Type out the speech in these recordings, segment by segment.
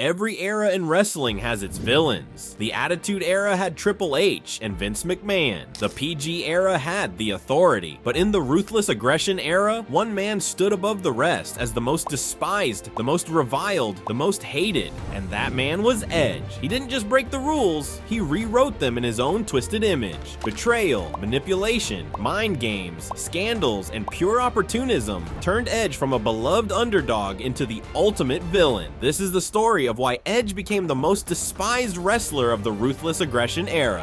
Every era in wrestling has its villains. The Attitude Era had Triple H and Vince McMahon. The PG era had The Authority. But in the Ruthless Aggression Era, one man stood above the rest as the most despised, the most reviled, the most hated, and that man was Edge. He didn't just break the rules, he rewrote them in his own twisted image. Betrayal, manipulation, mind games, scandals, and pure opportunism turned Edge from a beloved underdog into the ultimate villain. This is the story of why Edge became the most despised wrestler of the Ruthless Aggression Era.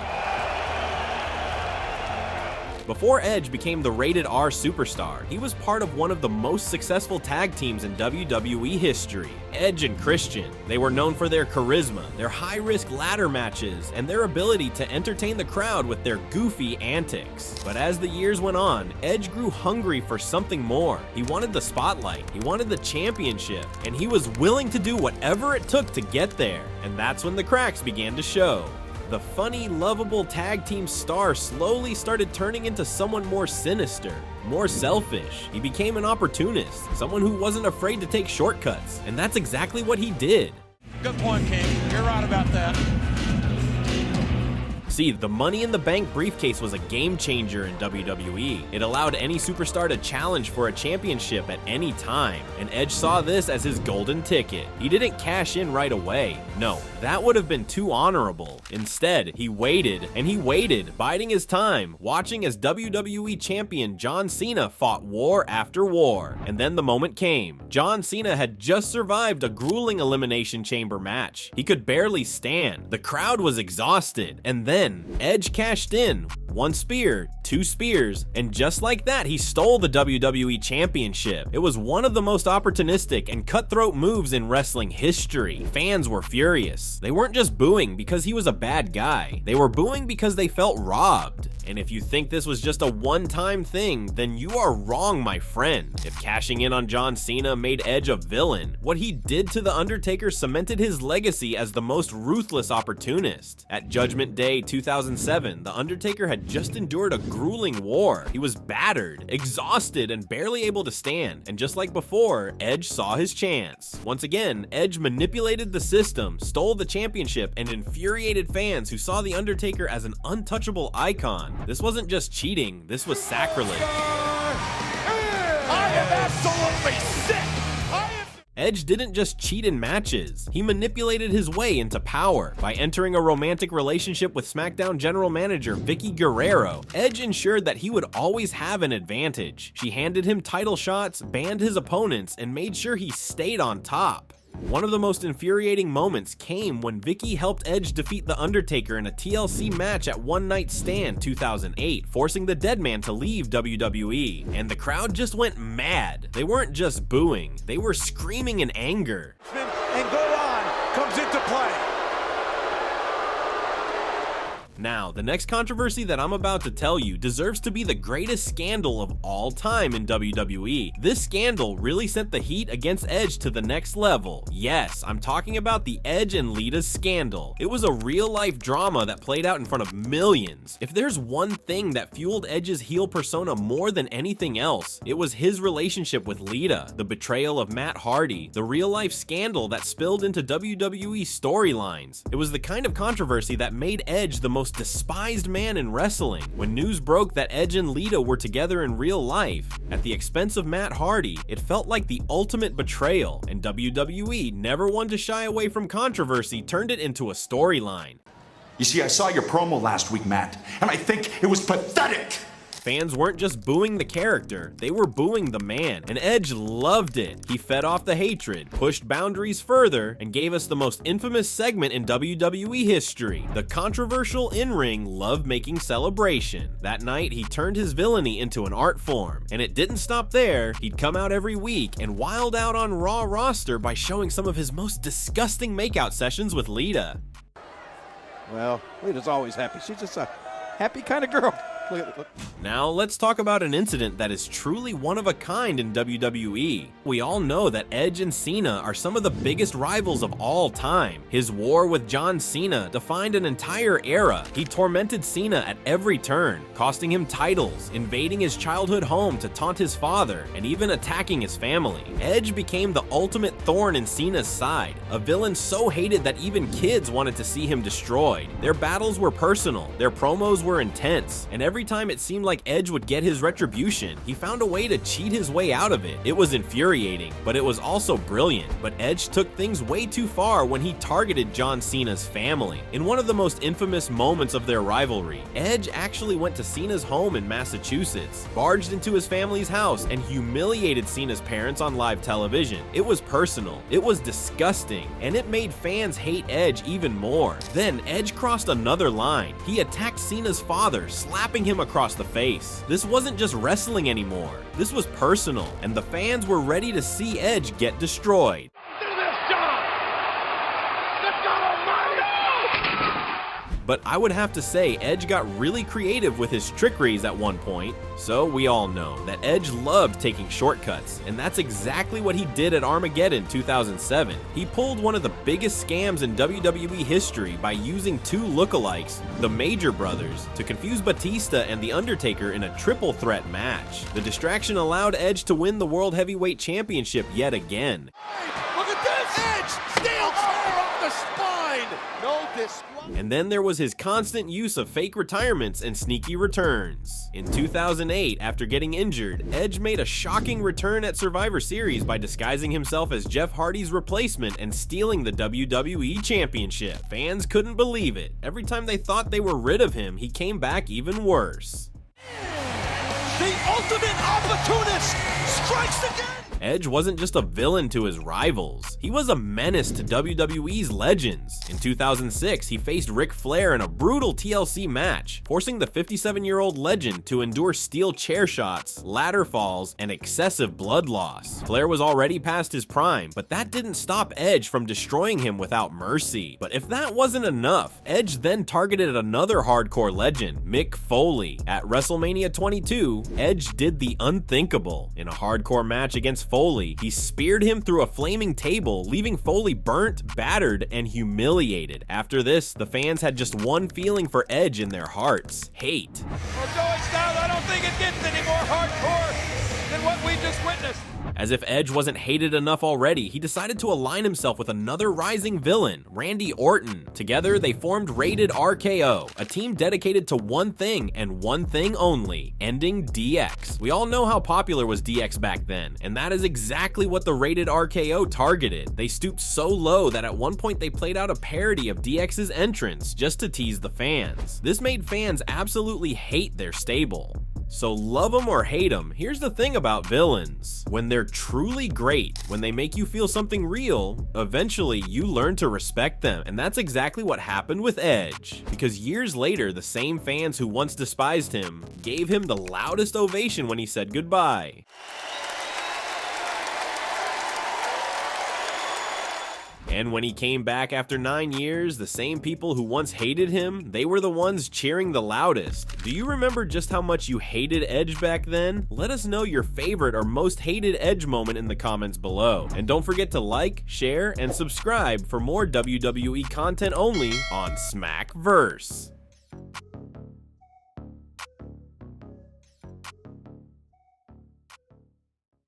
Before Edge became the rated-R superstar, he was part of one of the most successful tag teams in WWE history, Edge and Christian. They were known for their charisma, their high-risk ladder matches, and their ability to entertain the crowd with their goofy antics. But as the years went on, Edge grew hungry for something more. He wanted the spotlight, he wanted the championship, and he was willing to do whatever it took to get there. And that's when the cracks began to show. The funny, lovable tag team star slowly started turning into someone more sinister, more selfish. He became an opportunist, someone who wasn't afraid to take shortcuts, and that's exactly what he did. Good point, King. You're right about that. See, the Money in the Bank briefcase was a game changer in WWE. It allowed any superstar to challenge for a championship at any time, and Edge saw this as his golden ticket. He didn't cash in right away. No, that would have been too honorable. Instead, he waited, and he waited, biding his time, watching as WWE champion John Cena fought war after war. And then the moment came. John Cena had just survived a grueling Elimination Chamber match. He could barely stand. The crowd was exhausted, and then Edge cashed in. One spear, two spears, and just like that, he stole the WWE Championship. It was one of the most opportunistic and cutthroat moves in wrestling history. Fans were furious. They weren't just booing because he was a bad guy. They were booing because they felt robbed. And if you think this was just a one-time thing, then you are wrong, my friend. If cashing in on John Cena made Edge a villain, what he did to The Undertaker cemented his legacy as the most ruthless opportunist. At Judgment Day 2007, The Undertaker had just endured a grueling war. He was battered, exhausted, and barely able to stand. And just like before, Edge saw his chance. Once again, Edge manipulated the system, stole the championship, and infuriated fans who saw The Undertaker as an untouchable icon. This wasn't just cheating, this was sacrilege. I am absolutely sick! Edge didn't just cheat in matches, he manipulated his way into power. By entering a romantic relationship with SmackDown General Manager Vickie Guerrero, Edge ensured that he would always have an advantage. She handed him title shots, banned his opponents, and made sure he stayed on top. One of the most infuriating moments came when Vickie helped Edge defeat The Undertaker in a TLC match at One Night Stand 2008, forcing the dead man to leave WWE. And the crowd just went mad. They weren't just booing, they were screaming in anger. And go on comes into play. Now, the next controversy that I'm about to tell you deserves to be the greatest scandal of all time in WWE. This scandal really sent the heat against Edge to the next level. Yes, I'm talking about the Edge and Lita's scandal. It was a real-life drama that played out in front of millions. If there's one thing that fueled Edge's heel persona more than anything else, it was his relationship with Lita, the betrayal of Matt Hardy, the real-life scandal that spilled into WWE storylines. It was the kind of controversy that made Edge the most despised man in wrestling. When news broke that Edge and Lita were together in real life, at the expense of Matt Hardy, it felt like the ultimate betrayal, and WWE, never one to shy away from controversy, turned it into a storyline. You see, I saw your promo last week, Matt, and I think it was pathetic. Fans weren't just booing the character, they were booing the man, and Edge loved it. He fed off the hatred, pushed boundaries further, and gave us the most infamous segment in WWE history, the controversial in-ring love-making celebration. That night, he turned his villainy into an art form, and it didn't stop there. He'd come out every week and wild out on Raw roster by showing some of his most disgusting makeout sessions with Lita. Well, Lita's always happy. She's just a happy kind of girl. Look. Now, let's talk about an incident that is truly one of a kind in WWE. We all know that Edge and Cena are some of the biggest rivals of all time. His war with John Cena defined an entire era. He tormented Cena at every turn, costing him titles, invading his childhood home to taunt his father, and even attacking his family. Edge became the ultimate thorn in Cena's side, a villain so hated that even kids wanted to see him destroyed. Their battles were personal, their promos were intense, and every time it seemed like Edge would get his retribution, he found a way to cheat his way out of it. It was infuriating, but it was also brilliant. But Edge took things way too far when he targeted John Cena's family. In one of the most infamous moments of their rivalry, Edge actually went to Cena's home in Massachusetts, barged into his family's house, and humiliated Cena's parents on live television. It was personal, it was disgusting, and it made fans hate Edge even more. Then Edge crossed another line. He attacked Cena's father, slapping him across the face. This wasn't just wrestling anymore. This was personal, and the fans were ready to see Edge get destroyed. But I would have to say Edge got really creative with his trickeries at one point. So we all know that Edge loved taking shortcuts, and that's exactly what he did at Armageddon 2007. He pulled one of the biggest scams in WWE history by using two lookalikes, the Major Brothers, to confuse Batista and The Undertaker in a triple threat match. The distraction allowed Edge to win the World Heavyweight Championship yet again. Look at this! Edge! Steel chair off the spine! No display. And then there was his constant use of fake retirements and sneaky returns. In 2008, after getting injured, Edge made a shocking return at Survivor Series by disguising himself as Jeff Hardy's replacement and stealing the WWE Championship. Fans couldn't believe it. Every time they thought they were rid of him, he came back even worse. The ultimate opportunist strikes again! Edge wasn't just a villain to his rivals, he was a menace to WWE's legends. In 2006, he faced Ric Flair in a brutal TLC match, forcing the 57-year-old legend to endure steel chair shots, ladder falls, and excessive blood loss. Flair was already past his prime, but that didn't stop Edge from destroying him without mercy. But if that wasn't enough, Edge then targeted another hardcore legend, Mick Foley. At WrestleMania 22, Edge did the unthinkable. In a hardcore match against Foley, he speared him through a flaming table, leaving Foley burnt, battered, and humiliated. After this, the fans had just one feeling for Edge in their hearts: hate. We're going down. I don't think it gets any more hardcore than what we just witnessed. As if Edge wasn't hated enough already, he decided to align himself with another rising villain, Randy Orton. Together, they formed Rated-rko, a team dedicated to one thing and one thing only: ending DX. We all know how popular was DX back then, and that is exactly what the Rated-rko targeted. They stooped so low that at one point they played out a parody of DX's entrance just to tease the fans. This made fans absolutely hate their stable. So love them or hate them, here's the thing about villains. When they're truly great, when they make you feel something real, eventually you learn to respect them. And that's exactly what happened with Edge. Because years later, the same fans who once despised him gave him the loudest ovation when he said goodbye. And when he came back after 9 years, the same people who once hated him, they were the ones cheering the loudest. Do you remember just how much you hated Edge back then? Let us know your favorite or most hated Edge moment in the comments below. And don't forget to like, share, and subscribe for more WWE content only on Smackverse.